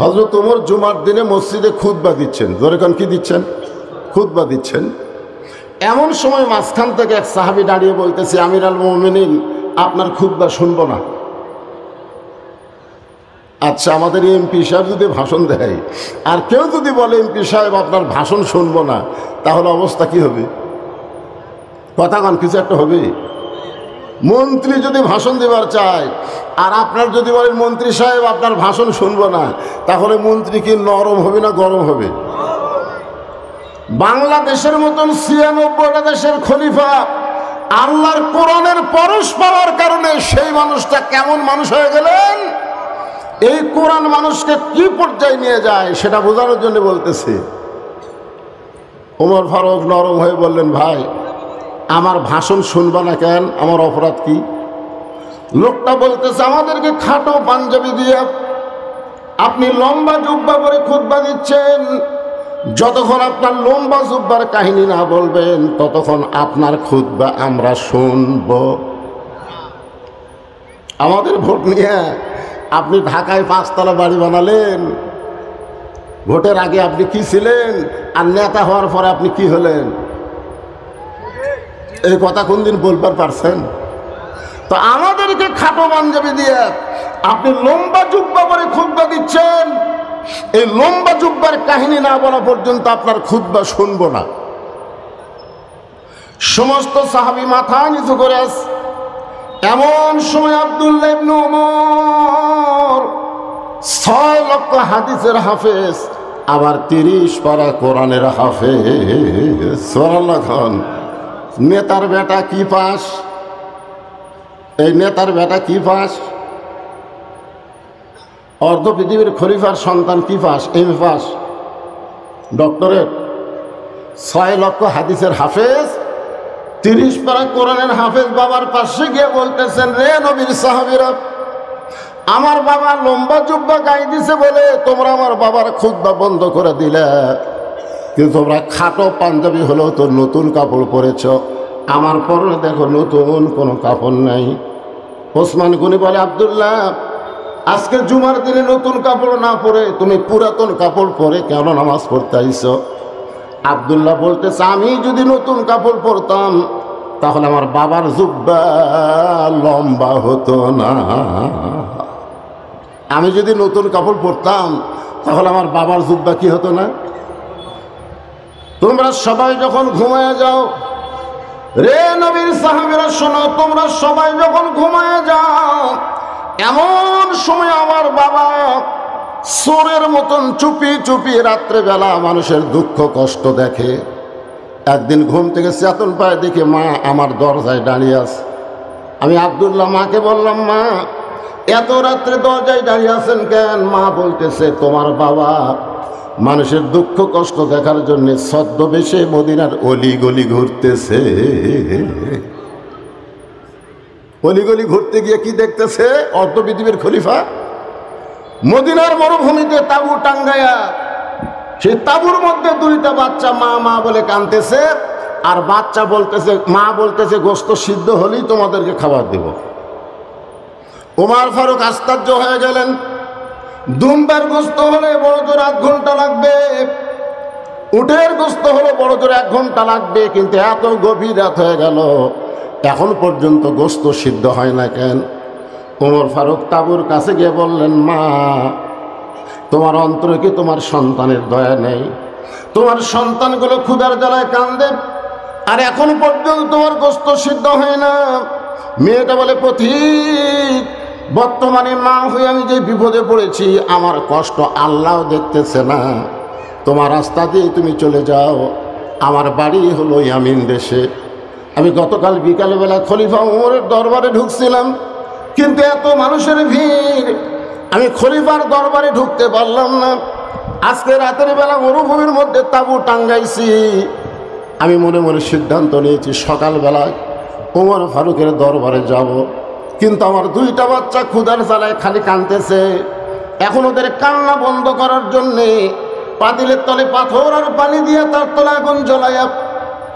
হযরত ওমর জুমার দিনে মসজিদে খুতবা দিচ্ছেন, জোরে কোন কি দিচ্ছেন? খুতবা দিচ্ছেন। এমন সময় মাঝখান থেকে এক সাহাবী দাঁড়িয়ে বলতেছে, আমির আল মুমিনিন, আপনার খুতবা শুনবো না। আচ্ছা, আমাদের এমপি সাহেব যদি ভাষণ দেয় আর কেউ যদি বলে এমপি সাহেব আপনার ভাষণ শুনবো না, তাহলে অবস্থা কি হবে? কথা কন, কিছু একটা হবে। মন্ত্রী যদি ভাষণ দেবার চায় আর আপনার যদি বলেন মন্ত্রী সাহেব আপনার ভাষণ শুনবো না, তাহলে মন্ত্রী কি নরম হবে না গরম হবে? বাংলাদেশের মতন ৯৬টা দেশের খলিফা আল্লাহর কোরআনের পরশ পাওয়ার কারণে সেই মানুষটা কেমন মানুষ হয়ে গেলেন, এই কোরআন মানুষকে কি পর্যায়ে নিয়ে যায় সেটা বোঝানোর জন্য বলতেছে। ওমর ফারুক নরম হয়ে বললেন, ভাই আমার ভাষণ শুনবা না কেন? আমার অপরাধ কি? লোকটা বলতেছে, আমাদেরকে খাটো পাঞ্জাবি দিয়ে আপনি লম্বা জুব্বা পরে খুতবা দিচ্ছেন, যতক্ষণ আপনার লম্বা জুব্বার কাহিনী না বলবেন ততক্ষণ আপনার খুতবা আমরা শুনব। আমাদের ভোট নিয়ে আপনি ঢাকায় ৫ তলা বাড়ি বানালেন, ভোটের আগে আপনি কি ছিলেন আর নেতা হওয়ার পরে আপনি কি হলেন? এই কথা কোনদিন বলবার পারছেন? তো আমাদেরকে খাটো পাঞ্জাবি দিয়ে আপনি লম্বা জুব্বা পরে খুতবা দিচ্ছেন, এই লম্বা জুব্বার কাহিনী না বলা পর্যন্ত আপনার খুতবা শুনবো না। সমস্ত সাহাবী মাথা নিচু করে আছে। এমন সময় আব্দুল্লাহ ইবনে ওমর ৬ লক্ষ হাদিসের হাফেজ, আবার ৩০ পারা কোরআনের হাফেজ। সুবহানাল্লাহ খান। নেতার বেটা কি পাস? এই নেতার বেটা কি পাস? অর্ধ পৃথিবীর খলিফার সন্তান কি পাস? MA pass, doctorate. ৬ লক্ষ হাদিসের হাফেজ, ৩০ পারা কোরআনের হাফেজ বাবার পাশে গিয়ে বলতেছেন, রে নবীর সাহাবীরা, আমার বাবা লম্বা জুব্বা গায়ে দিছে বলে তোমরা আমার বাবার খুতবা বন্ধ করে দিলে, কিন্তু তোমরা খাটো পাঞ্জাবি হলেও তো নতুন কাপড় পরেছ, আমার পরনে দেখো নতুন কোনো কাপড় নাই। ওসমান গনি বলে, আব্দুল্লাহ, আজকে জুমার দিনে নতুন কাপড় না পরে তুমি পুরাতন কাপড় পরে কেন নামাজ পড়তে আইছো? আব্দুল্লাহ বলতেছে, আমি যদি নতুন কাপড় পরতাম তাহলে আমার বাবার জুব্বা লম্বা হতো না। আমি যদি নতুন কাপড় পরতাম তাহলে আমার বাবার জুব্বা কি হতো না? তোমরা সবাই যখন ঘুমায় যাও, রে নবীর সাহাবীরা শোনো, তোমরা সবাই যখন ঘুমায় যাও, এমন সময় আমার বাবা চোরের মতন চুপি চুপি রাত্রেবেলা মানুষের দুঃখ কষ্ট দেখে। একদিন ঘুম থেকে চেতন পায়, দেখে মা আমার দরজায় দাঁড়িয়ে আছে। আমি আব্দুল্লাহ মাকে বললাম, মা এত রাত্রে দরজায় দাঁড়িয়ে আছেন কেন? মা বলতেছে, তোমার বাবা মানুষের দুঃখ কষ্ট দেখার জন্য ছদ্মবেশে মদিনার অলিগলি ঘুরতেছে। অলিগলি ঘুরতে গিয়ে কি দেখতেছে? অর্ধ পৃথিবীর খলিফা মদিনার মরুভূমিতে তাঁবু টাঙ্গায়া, সেই তাঁবুর মধ্যে 2টা বাচ্চা মা মা বলে কাঁদতেছে, আর বাচ্চা বলতেছে, মা বলতেছে, গোশত সিদ্ধ হলেই তোমাদেরকে খাবার দেব। ওমর ফারুক আশ্চর্য হয়ে গেলেন। দুম্বার গোশত হলে বড় জোর 1 ঘন্টা লাগবে, উটের গোশত হলে বড় জোর 1 ঘন্টা লাগবে, কিন্তু এত গভীর রাত হয়ে গেল, এখন পর্যন্ত গোশত সিদ্ধ হয় না কেন? ওমর ফারুক তাঁবুর কাছে গিয়ে বললেন, মা তোমার অন্তরে কি তোমার সন্তানের দয়া নেই? তোমার সন্তানগুলো ক্ষুধার জ্বালায় কান্দে, আর এখন পর্যন্ত তোমার গোশত সিদ্ধ হয় না। মেয়েটা বলে, পথিক, বর্তমানে মা হয়ে আমি যে বিপদে পড়েছি, আমার কষ্ট আল্লাহ দেখতেছে না, তোমার রাস্তা দিয়ে তুমি চলে যাও, আমার বাড়ি হলো ইয়ামিন দেশে। আমি গতকাল বিকালবেলা খলিফা ওমরের দরবারে ঢুকছিলাম, কিন্তু এত মানুষের ভিড়, আমি খলিফার দরবারে ঢুকতে পারলাম না। আজকে রাতের বেলা মরুভূমির মধ্যে তাঁবু টাঙ্গাইছি। আমি মনে মনে সিদ্ধান্ত নিয়েছি সকালবেলায় ওমর ফারুকের দরবারে যাব, কিন্তু আমার 2টা বাচ্চা ক্ষুধার জ্বালায় খালি কাঁদতেছে। এখন ওদের কান্না বন্ধ করার জন্যে পাতিলের তলে পাথর আর পানি দিয়ে তার তলে আগুন জ্বলাইয়া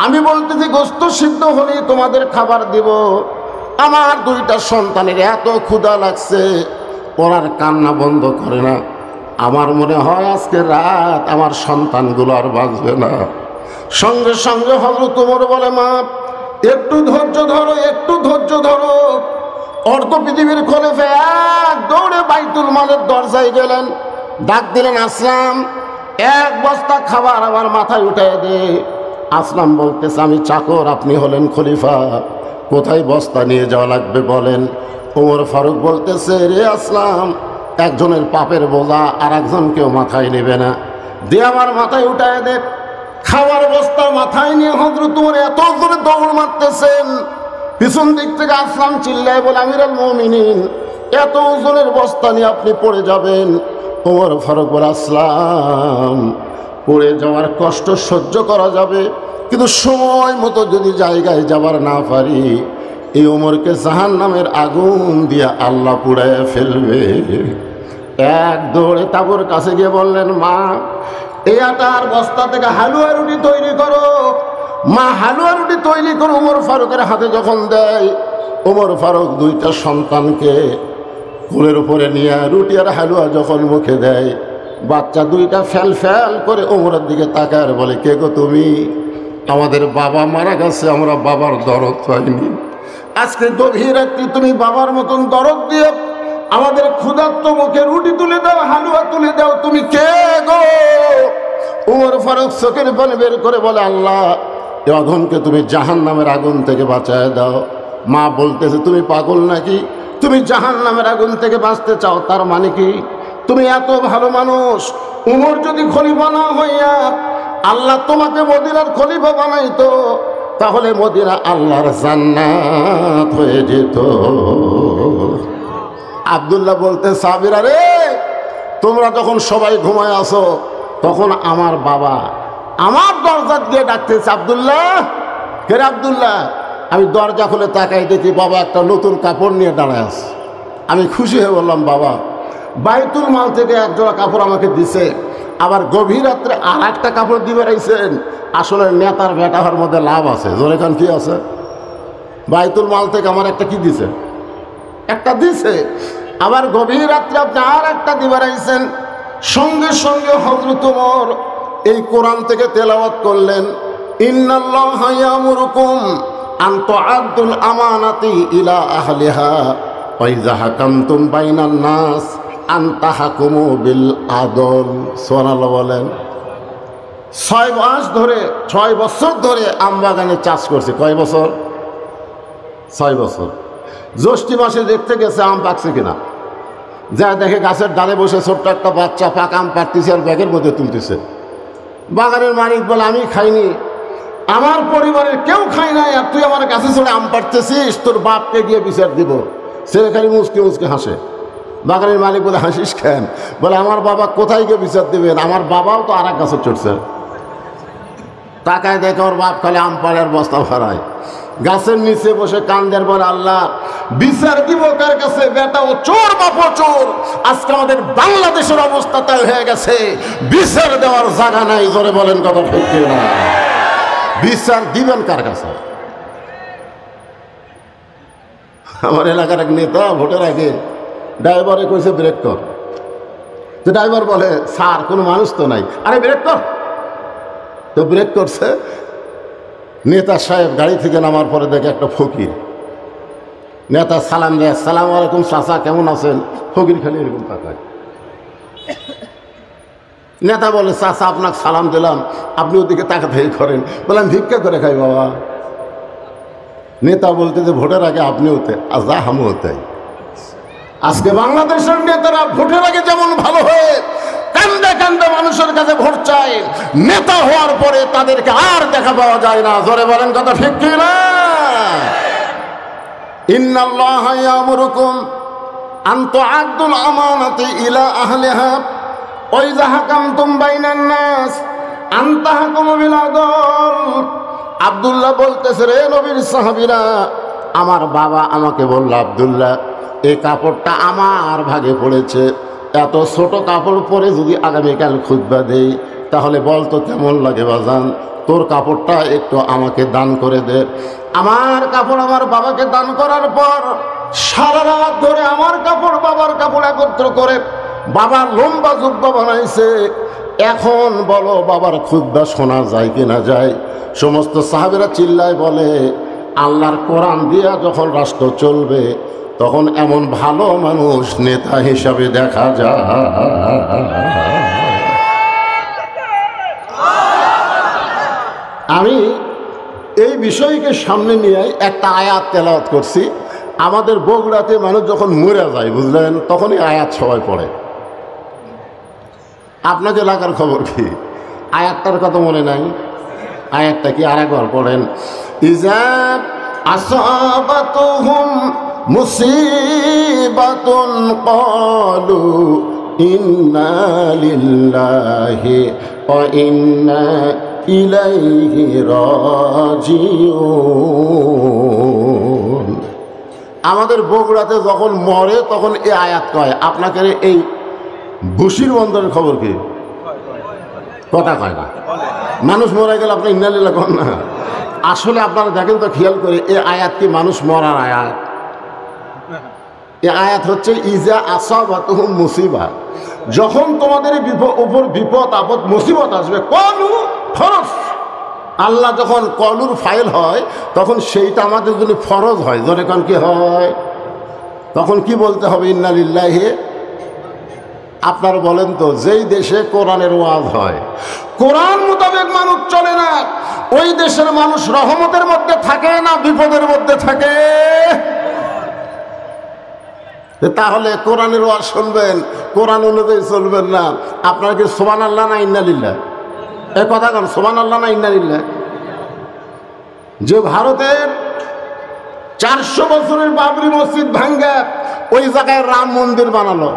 আমি বলতেছি, গোশত সিদ্ধ হলেই তোমাদের খাবার দিব। আমার 2টা সন্তানের এত ক্ষুধা লাগছে, ওরার কান্না বন্ধ করে না। আমার মনে হয় আজকে রাত আমার সন্তানগুলো আর বাঁচবে না। সঙ্গে সঙ্গে হযরত ওমর বলে, মা একটু ধৈর্য ধরো, একটু ধৈর্য ধরো। অর্ধ পৃথিবীর খলিফা এক দৌড়ে বাইতুল মালের দরজায় গেলেন, ডাক দিলেন, আসলাম এক বস্তা খাবার আমার মাথায় উঠে দে। আসলাম বলতেছে, আমি চাকর, আপনি হলেন খলিফা, কোথায় বস্তা নিয়ে যাওয়া লাগবে বলেন। ওমর ফারুক বলতেছে, রে আসলাম, একজনের পাপের বোঝা আর একজনকেও মাথায় নেবে না, দিয়ে আমার মাথায় উঠায় দে। খাওয়ার বস্তা মাথায় নিয়ে হযরত ওমর এত জোরে দৌড় মারতেছেন, পিছন দিক থেকে আসলাম চিল্লায় বলে, আমিরুল মুমিনিন, এত ওজনের বস্তা নিয়ে আপনি পড়ে যাবেন। ওমর ফারুক বলে, আসলাম, পড়ে যাওয়ার কষ্ট সহ্য করা যাবে, কিন্তু সময় মতো যদি জায়গায় যাবার না পারি, এই ওমরকে জাহান্নামের আগুন দিয়ে আল্লাহ পুড়ায় ফেলবে। এক দৌড়ে তাবুর কাছে গিয়ে বললেন, মা এই আটার বস্তা থেকে হালুয়া রুটি তৈরি করো। মা হালুয়া রুটি তৈরি করে ওমর ফারুকের হাতে যখন দেয়, ওমর ফারুক দুইটা সন্তানকে কোলের উপরে নিয়ে রুটি আর হালুয়া যখন মুখে দেয়, বাচ্চা দুইটা ফ্যাল ফ্যাল করে ওমরের দিকে তাকায় আর বলে, কে গো তুমি? আমাদের বাবা মারা গেছে, আমরা বাবার দরদ পাইনি, আজকে গভীর রাত্রি তুমি বাবার মতন দরদ দিয়ে আমাদের ক্ষুধার্ত মুখে রুটি তুলে দাও, হালুয়া তুলে দাও, তুমি কে গো? ওমর ফারুক চোখের পানি বের করে বলে, আল্লাহ, এ অধমকে তুমি জাহান্নামের আগুন থেকে বাঁচায় দাও। মা বলতেছে, তুমি পাগল নাকি? তুমি জাহান্নামের আগুন থেকে বাঁচতে চাও, তার মানে কি? তুমি এত ভালো মানুষ, উমর যদি খলিফা না হইয়া আল্লাহ তোমাকে মদিনার খলিফা বানাইতো, তাহলে মদিনা আল্লাহর জান্নাত হয়ে যেত। আব্দুল্লাহ বলতে, সাহাবীরা রে, তোমরা যখন সবাই ঘুমায় আসো, তখন আমার বাবা আমার দরজা দিয়ে ডাকতেছে, আব্দুল্লাহ, কে রে আব্দুল্লাহ? আমি দরজা খুলে তাকাই, দেখি বাবা একটা নতুন কাপড় নিয়ে দাঁড়ায় আছে। আমি খুশি হয়ে বললাম, বাবা বাইতুল মাল থেকে এক জোড়া কাপড় আমাকে দিছে, আবার গভীর রাত্রে আর একটা কাপড় দিয়ে বেড়াইছেন। আসলে নেতার বেটা হওয়ার মধ্যে লাভ আছে, জোরে খান কি আছে? বাইতুল মাল থেকে আমার একটা কি দিছে? একটা দিছে, আবার গভীর রাত্রে আপনি আর একটা দিয়ে বেড়াইছেন। সঙ্গে সঙ্গে হযরত ওমর এই কোরআন থেকে তেলাওয়াত করলেন, ইন্নাল্লাহা ইয়ামুরুকুম আন তুআদ্দুল আমানাতি ইলা আহলিহা ওয়া ইযা হাকামতুম বাইনান নাস আন তাহকুমু বিল আদল। সুবহানাল্লাহ বলেন। 6 বছর ধরে আম বাগানে চাষ করছে। কয় বছর? 6 বছর। জ্যৈষ্ঠ মাসে দেখতে গেছে আম পাকছে কিনা, যা দেখে গাছের ডালে বসে ছোট্ট একটা বাচ্চা পাকা আম পাড়তেছে আর ব্যাগের মধ্যে তুলতেছে। বাগানের মালিক বলে, আমি খাইনি, আমার পরিবারের কেউ খায় নাই, আর তুই আমার গাছে চড়ে আম পাড়তেছিস, তোর বাপকে গিয়ে বিচার দিব। সে খালি মুচকে মুচকে হাসে। বাগানের মালিক বলে, হাসিস কেন? বলে, আমার বাবা কোথায় গিয়ে বিচার দেবেন, আমার বাবাও তো আর এক গাছে চড়ছে। তাকায় দেখে ওর বাপ খালি আম পাড়ে আর বস্তা ভরায়। গাছের নিচে বসে কান্দের বলে, আল্লাহ বিচার দিব কার কাছে? বেটা ও চোর, বাপ ও চোর। আজকে আমাদের বাংলাদেশের অবস্থা তাই হয়ে গেছে, বিচার দেওয়ার জায়গা নাই। জোরে বলেন কথা ঠিক না? বিচার দিবেন কার কাছে? আমার এলাকার এক নেতা ভোটের আগে ড্রাইভারে কইছে ব্রেক কর, তো ড্রাইভার বলে, স্যার কোনো মানুষ তো নাই। আরে ব্রেক কর। তো ব্রেক করছে। নেতা সাহেব গাড়ি থেকে নামার পরে দেখে একটা ফকির। নেতা সালাম দেয়, আসসালামু আলাইকুম চাচা, কেমন আছেন? ফকির খালি এরকম তাকায়। নেতা বলে, চাচা আপনাকে সালাম দিলাম, আপনি ওদিকে তাকাতেই করেন। বললাম, ভিক্ষা করে খাই বাবা। নেতা বলতে যে ভোটের আগে আপনি হতে, আর যা আমি হতে। আজকে বাংলাদেশের নেতারা ভোটের আগে যেমন ভালো হয়ে কান্দে কান্দে মানুষের কাছে ভোট চায়, নেতা হওয়ার পরে তাদেরকে আর দেখা পাওয়া যায় না। জোরে বলেন কথা ঠিক কি না? ইন্নাল্লাহা ইয়ামুরুকুম আন তুআদ্দুল আমানাতি ইলা আহলিহা ওয়া ইযা হাকামতুম বাইনান নাস আন তাহকুমু বিল আদল। আব্দুল্লাহ বলতেছে, রে নবীর সাহাবীরা, আমার বাবা আমাকে বলল, আব্দুল্লাহ এই কাপড়টা আমার ভাগে পড়েছে, এত ছোট কাপড় পরে যদি আগামীকাল খুতবা দেই, তাহলে বলতো কেমন লাগে বাজান? তোর কাপড়টা একটু আমাকে দান করে দে। আমার কাপড় আমার বাবাকে দান করার পর সারা রাত ধরে আমার কাপড় বাবার কাপড় একত্র করে বাবার লম্বা জুব্বা বানাইছে। এখন বলো বাবার খুতবা শোনা যায় কিনা যায়? সমস্ত সাহাবীরা চিল্লায় বলে, আল্লাহর কোরআন দিয়া যখন রাষ্ট্র চলবে তখন এমন ভালো মানুষ নেতা হিসাবে দেখা যায়। আমি এই বিষয়কে সামনে নিয়ে একটা আয়াত তেলাওয়াত করছি। আমাদের বগুড়াতে মানুষ যখন মরে যায়, বুঝলেন, তখন এই আয়াত সবাই পড়ে। আপনাকে এলাকার খবর কি? আয়াতটার কথা মনে নাই? আয়াতটা কি আরেকবার পড়েন। ইজা আসাবাতুহুম মুসিবাতুন ক্বালু ইন্না লিল্লাহি ওয়া ইন্না ইলাইহি রাজিউন। আমাদের বগুড়াতে যখন মরে তখন এই আয়াত কয়। আপনাকে এই বসির বন্দরের খবর কি? কথা কয় না। মানুষ মরে গেলে আপনি ইন্না লিল্লাহ কন না। আসলে আপনারা দেখেন তো, খেয়াল করে, এই আয়াত কি মানুষ মরার আয়াত? এই আয়াত হচ্ছে ইজা আসাবাতুহুম মুসিবা, যখন তোমাদের উপর বিপদ আপদ মুসিবত আসবে, কলু ফরজ। আল্লাহ যখন কলুর ফাইল হয় তখন সেইটা আমাদের জন্য ফরজ হয়। যখন কি হয় তখন কি বলতে হবে? ইন্না লিল্লাহি। আপনারা বলেন তো, যেই দেশে কোরআনের ওয়াজ হয়, কোরআন মোতাবেক মানুষ চলে না, ওই দেশের মানুষ রহমতের মধ্যে থাকে না বিপদের মধ্যে থাকে? তাহলে কোরআনের ওয়াজ শুনবেন, কোরআন অনুযায়ী চলবেন না। আপনারা কি সুবহানাল্লাহ না ইন্না লিল্লাহ? এই কথা কন, সুবহানাল্লাহ না ইন্না লিল্লাহ? যে ভারতের 400 বছরের বাবরি মসজিদ ভাঙ্গা ওই জায়গায় রাম মন্দির বানালো,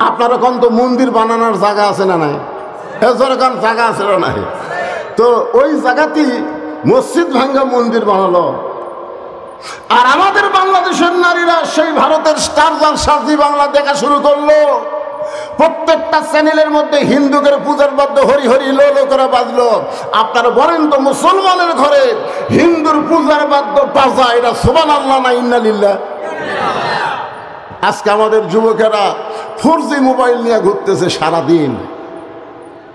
আপনারা কোন তো মন্দির বানানোর জায়গা আছে না নাই? এরকম জায়গা আছে না নাই? তো ওই জায়গাতেই মসজিদ ভাঙ্গা মন্দির বানালো। আর আমাদের বাংলাদেশের নারীরা সেই ভারতের স্টার জলসা জি বাংলা দেখা শুরু করলো। প্রত্যেকটা চ্যানেলের মধ্যে হিন্দুদের পূজার বাদ্য হরি হরি লো লো করে বাজলো। আপনারা বলেন তো, মুসলমানের ঘরে হিন্দুর পূজার বাদ্য বাজা, এটা সুবহানাল্লাহ না ইন্না লিল্লাহ? আজকে আমাদের যুবকেরা 4G মোবাইল নিয়ে ঘুরতেছে সারাদিন।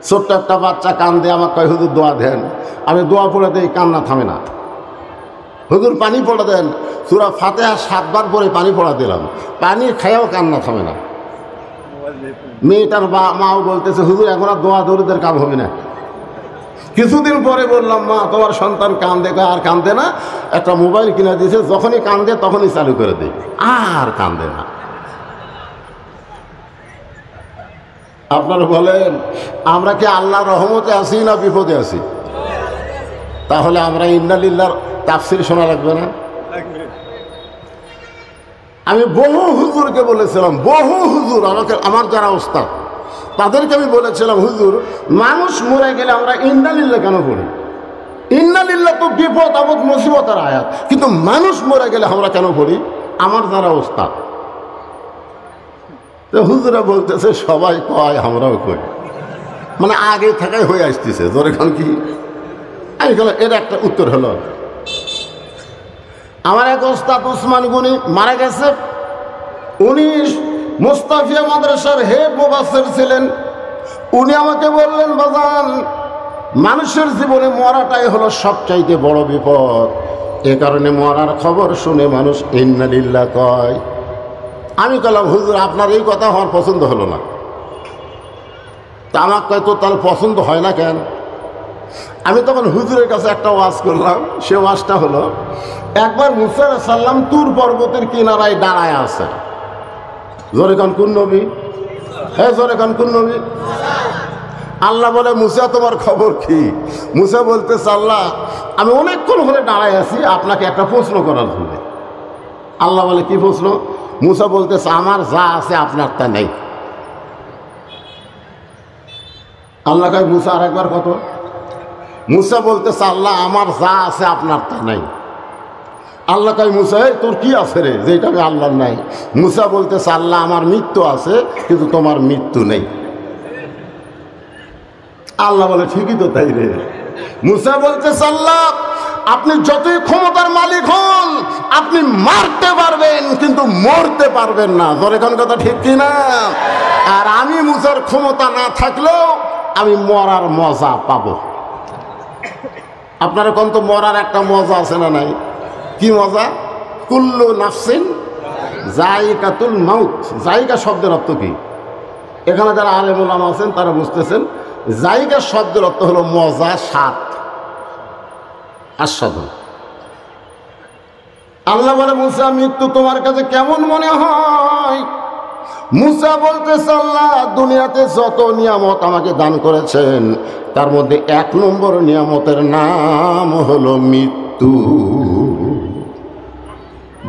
ছোট্ট একটা বাচ্চা কান্দে, আমার কয় হুজুর দোয়া দেন। আমি দোয়া পড়ে দেই, কান্না থামে না। হুজুর পানি পড়া দেন, সূরা ফাতিহা 7 বার পরে পানি পড়া দিলাম, পানি খায়াও কান্না থামে না। মেয়েটার মাও বলতেছে, হুজুর এখন আর দোয়া দরিদের কাম হবে না। কিছুদিন পরে বললাম, মা তোমার সন্তান কান্দে, আর কান্দে না, একটা মোবাইল কিনে দিয়েছে, যখনই কান্দে তখনই চালু করে দিই, আর কান্দে না। আপনারা বলেন, আমরা কি আল্লাহর রহমতে আছি না বিপদে আছি? তাহলে আমরা ইন্না লিল্লাহর তাফসীর শোনা লাগবে না? আমি বহু হুজুরকে বলেছিলাম, বহু হুজুর, আমার যারা ওস্তাদ, তাদেরকে আমি বলেছিলাম, হুজুর মানুষ মরে গেলে আমরা ইন্না লিল্লাহ কেন পড়ি? ইন্না লিল্লাহ তো বিপদ আপদ মুসিবতের আয়াত, কিন্তু মানুষ মরে গেলে আমরা কেন পড়ি? আমার যারা ওস্তাদ, হুজুরা বলতেছে সবাই কয়, আমরাও কই, মানে আগে থেকেই হয়ে আসতেছে। যখন কি আমি বললাম, এর একটা উত্তর হলো, আমার এক ওস্তাদ উসমান গনি মারা গেছে। উনি মুস্তাফিয়া মাদ্রাসার হেড মুফাসসির ছিলেন। উনি আমাকে বললেন, বাজান, মানুষের জীবনে মরাটাই হলো সবচাইতে বড় বিপদ, এ কারণে মরার খবর শুনে মানুষ ইন্না লিল্লাহ কয়। আমি বললাম, হুজুর আপনার এই কথা আমার পছন্দ হলো না। তা আমার কয়, তো তাহলে পছন্দ হয় না কেন? আমি তখন হুজুরের কাছে একটা ওয়াজ করলাম। সে ওয়াজটা হলো, একবার মুসা আলাইহিস সালাম তুর পর্বতের কিনারায় দাঁড়ায় আছে। জোরে কান কোন নবী? হ্যাঁ, জোরে কান কোন নবী? আল্লাহ বলে, মুসা তোমার খবর কি? মুসা বলতেছে, আল্লাহ আমি অনেকক্ষণ হলে দাঁড়ায় আছি আপনাকে একটা প্রশ্ন করার জন্য। আল্লাহ বলে, কি প্রশ্ন? মুসা বলতেছে, আমার যা আছে আপনার তা নেই। আল্লাহ কয়, মুসা আর একবার কত? মুসা বলতেছে, আল্লাহ আমার যা আছে আপনার তা নাই। আল্লাহ কয়, মুসা তোর কি আছে রে যেটা আমি আল্লাহর নাই? মুসা বলতেছে, আল্লাহ আমার মৃত্যু আছে কিন্তু তোমার মৃত্যু নেই। আল্লাহ বলে, ঠিকই তো তাই রে। মুসা বলতেছে, আল্লাহ আপনি যতই ক্ষমতার মালিক হন, আপনি মারতে পারবেন কিন্তু মরতে পারবেন না। তোর এখন কথা ঠিক কিনা? আর আমি মুসার ক্ষমতা না থাকলেও আমি মরার মজা পাবো। আপনার এখন তো মরার একটা মজা আছে না নাই? কি মজা? কুল্লু নাফসিন যায়িকাতুল মাউত। যায়িকা শব্দের অর্থ কি? এখানে যারা আলেম ওলামা আছেন তারা বুঝতেছেন, যায়িকা শব্দের অর্থ হলো মজা, স্বাদ, আস্বাদন। আল্লাহ বলে, মুসা মৃত্যু তোমার কাছে কেমন মনে হয়? মুসা বলতেছে, আল্লাহ দুনিয়াতে যত নিয়ামত আমাকে দান করেছেন তার মধ্যে 1 নম্বর নিয়ামতের নাম হলো মৃত্যু।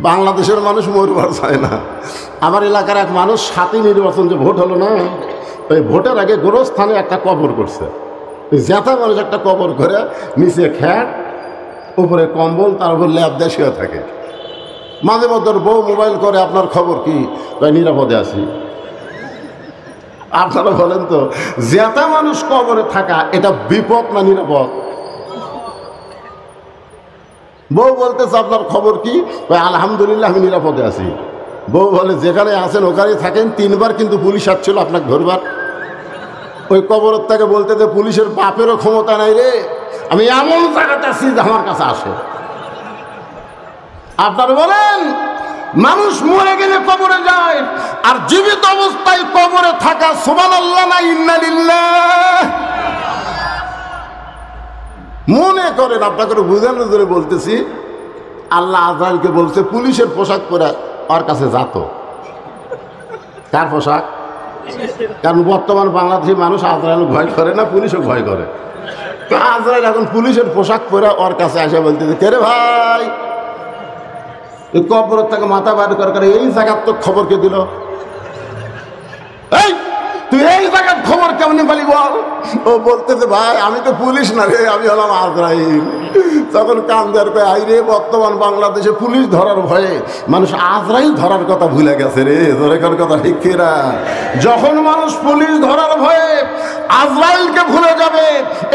বাংলাদেশের মানুষ মরবার চায় না। আমার এলাকার এক মানুষ 7ই নির্বাচন যে ভোট হলো না, ওই ভোটের আগে গোরস্থানে একটা কবর করছে। জ্যাঠা মানুষ একটা কবর করে নিচে খ্যাট, উপরে কম্বল, তার উপর ল্যাব দিয়ে শুয়ে থাকে। মাঝে মধ্যে বউ মোবাইল করে, আপনার খবর কি? তাই নিরাপদে আছি। আপনারা বলেন তো, জ্যাঠা মানুষ কবরে থাকা এটা বিপদ না নিরাপদ? বউ বলতেছে, আপনার খবর কি? আলহামদুলিল্লাহ আমি নিরাপদে আছি। বউ বলে, যেখানে আছেন ওখানেই থাকেন, 3 বার কিন্তু পুলিশ আসছিল আপনাকে ধরবার। ওই কবরের থেকে বলতে যে পুলিশের বাপেরও ক্ষমতা নাই রে, আমি এমন জায়গাতে আছি যে আমার কাছে আসে। আপনারা বলেন, মানুষ মরে গেলে কবরে যায়, আর জীবিত অবস্থায় কবরে থাকা সুবহানাল্লাহ না ইন্না লিল্লাহ। মনে করেন, আপনাকে বুঝানোর জন্য বলতেছি, আল্লাহ আজরাইলকে বলছে পুলিশের পোশাক পরে ওর কাছে যাতো। কার পোশাক? কারণ বর্তমান বাংলাদেশি মানুষ আজরাইল ভয় করে না, পুলিশও ভয় করে। তো আজরাইল এখন পুলিশের পোশাক পরে ওর কাছে আসে বলতেছে, কে রে ভাই, কবর থেকে মাথা বার করে এই জায়গার তো খবর কে দিল? এই তুই এই জায়গার খবর কেমন পালি বল? ও বলতেছে, ভাই আমি তো পুলিশ না রে, আমি হলাম আজরাইল। তখন কান্দার কয়, আই রে, বর্তমান বাংলাদেশে পুলিশ ধরার ভয়ে মানুষ আজরাইল ধরার কথা ভুলে গেছে রে। তোর কথা ঠিক কিনা? যখন মানুষ পুলিশ ধরার ভয়ে আজরাইলকে ভুলে যাবে,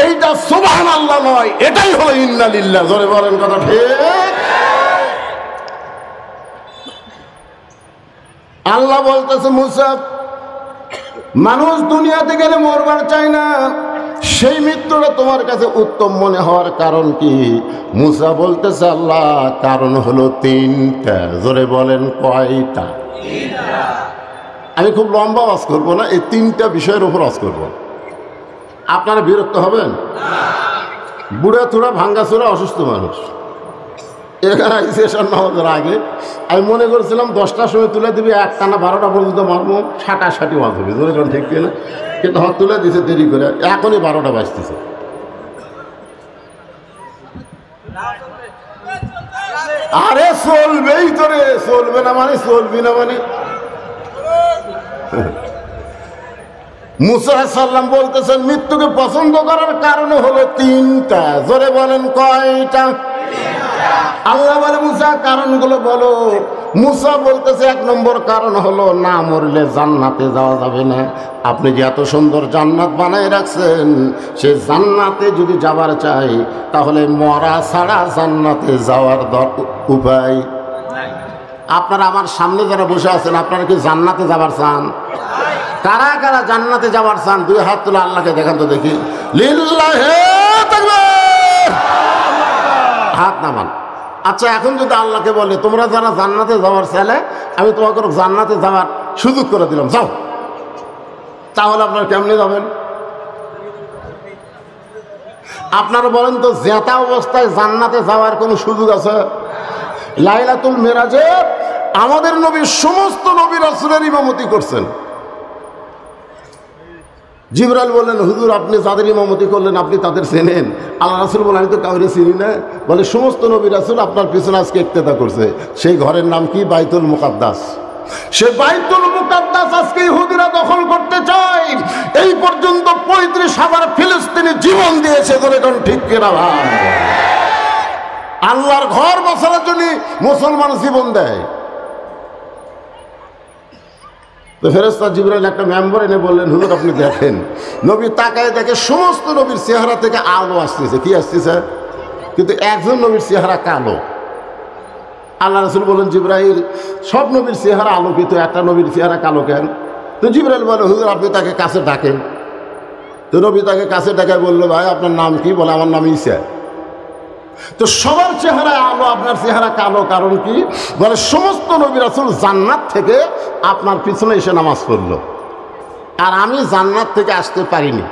এইটা সুবহানাল্লাহ নয়, এটাই হলো ইন্না লিল্লাহ। জোরে বলেন কথা ঠিক? আল্লাহ বলতেছে, মুসা মানুষ দুনিয়াতে গেলে মরবার চায় না, সেই মৃত্যুটা তোমার কাছে উত্তম মনে হওয়ার কারণ কি? মুসা বলতেছে, আল্লাহ কারণ হলো 3টা। জোরে বলেন কয়টা? আমি খুব লম্বা ওয়াজ করবো না, এই 3টা বিষয়ের উপর ওয়াজ করবো। আপনারা বিরক্ত হবেন? বুড়া থুড়া ভাঙ্গাচোরা অসুস্থ মানুষ এখানে শেষের নামাজের আগে আমি মনে করেছিলাম 10টার সময় তুলে দিবি, 1টা না 12টা পর্যন্ত মারবো, 60 ওয়াজ হবে। ধরে ঠিক না? কিন্তু আমার তুলে দিছে দেরি করে, এখনই 12টা বাজতেছে। আরে চলবেই তো রে, চলবে না মানে চলবি না মানে। মুসা আলাইহিস সালাম বলতেছেন, মৃত্যুকে পছন্দ করার কারণ হলো 3টা। জোরে বলেন কয়টা? আল্লাহ বলে, মুসা কারণগুলো বলো। মুসা বলতেছে, 1 নম্বর কারণ হলো না মরলে জান্নাতে যাওয়া যাবে না। আপনি যে এত সুন্দর জান্নাত বানায় রাখছেন, সে জান্নাতে যদি যাবার চাই তাহলে মরা ছাড়া জান্নাতে যাওয়ার উপায়। আপনারা আমার সামনে যারা বসে আছেন, আপনারা কি জান্নাতে যাবার চান? কারা কারা জান্নাতে যাবার চান? 2 হাত তুলে আল্লাহকে দেখান তো দেখি। লিল্লাহি তাকবীর। হাত নামান। আচ্ছা, এখন যদি আল্লাহকে বলে, তোমরা যারা জান্নাতে যাওয়ার ছেলে, আমি তোমাকে জান্নাতে যাওয়ার সুযোগ করে দিলাম, যাও, তাহলে আপনারা কেমনে যাবেন? আপনারা বলেন তো, জেতা অবস্থায় জান্নাতে যাওয়ার কোনো সুযোগ আছে? লাইলাতুল মেরাজে আমাদের নবী সমস্ত নবী রাসূলের ইমামতি করছেন। জিবরাইল বললেন, হুজুর আপনি যাদের ইমামতি করলেন আপনি তাদের চেনেন? আল্লাহ রাসূল বলেন, আমি তো কাউরে চিনি না। বলে, সমস্ত নবী রাসূল আপনার পিছনে আজকে ইক্তেদা করছে। সেই ঘরের নাম কি? বাইতুল মুকাদ্দাস। সে বাইতুল মুকাদ্দাস আজকে ইহুদিরা দখল করতে চায়। এই পর্যন্ত 35,000 ফিলিস্তিনি জীবন দিয়েছে। ঠিক কিনা ভাই? আল্লাহর ঘর বসানোর জন্য মুসলমান জীবন দেয়। তো ফেরেশতা জিবরাইল একটা মেম্বার এনে বললেন, হুজুর আপনি দেখেন। নবী তাকায় দেখে সমস্ত নবীর চেহারা থেকে আলো আসতেছে। কি আসতেছে? কিন্তু একজন নবীর চেহারা কালো। আল্লাহ রাসূল বলেন, জিবরাইল, সব নবীর চেহারা আলোকিত, একটা নবীর চেহারা কালো কেন? তো জিবরাইল বলে, হুজুর আপনি তাকে কাছে ডাকেন। তো নবী তাকে কাছে ডাকায় বললো, ভাই আপনার নাম কি? বলে, আমার নাম ঈসা। তো সবার চেহারায় আলো, আপনার চেহারা কালো, কারণ কি? বলে, সমস্ত নবী রাসূল জান্নাত থেকে আপনার পিছনে এসে নামাজ পড়লো, আর আমি জান্নাত থেকে আসতে পারিনি।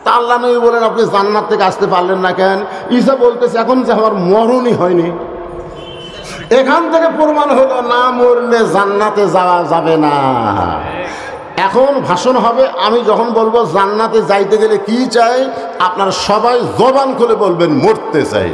তা আল্লাহ নবী বলেন, আপনি জান্নাত থেকে আসতে পারলেন না কেন? ঈসা বলতেছে, এখন যে আমার মরণই হয়নি। এখান থেকে প্রমাণ হলো, না মরলে জান্নাতে যাওয়া যাবে না। এখন ভাষণ হবে, আমি যখন বলবো জান্নাতে যাইতে গেলে কি চাই, আপনারা সবাই জবান খুলে বলবেন, মরতে চাই।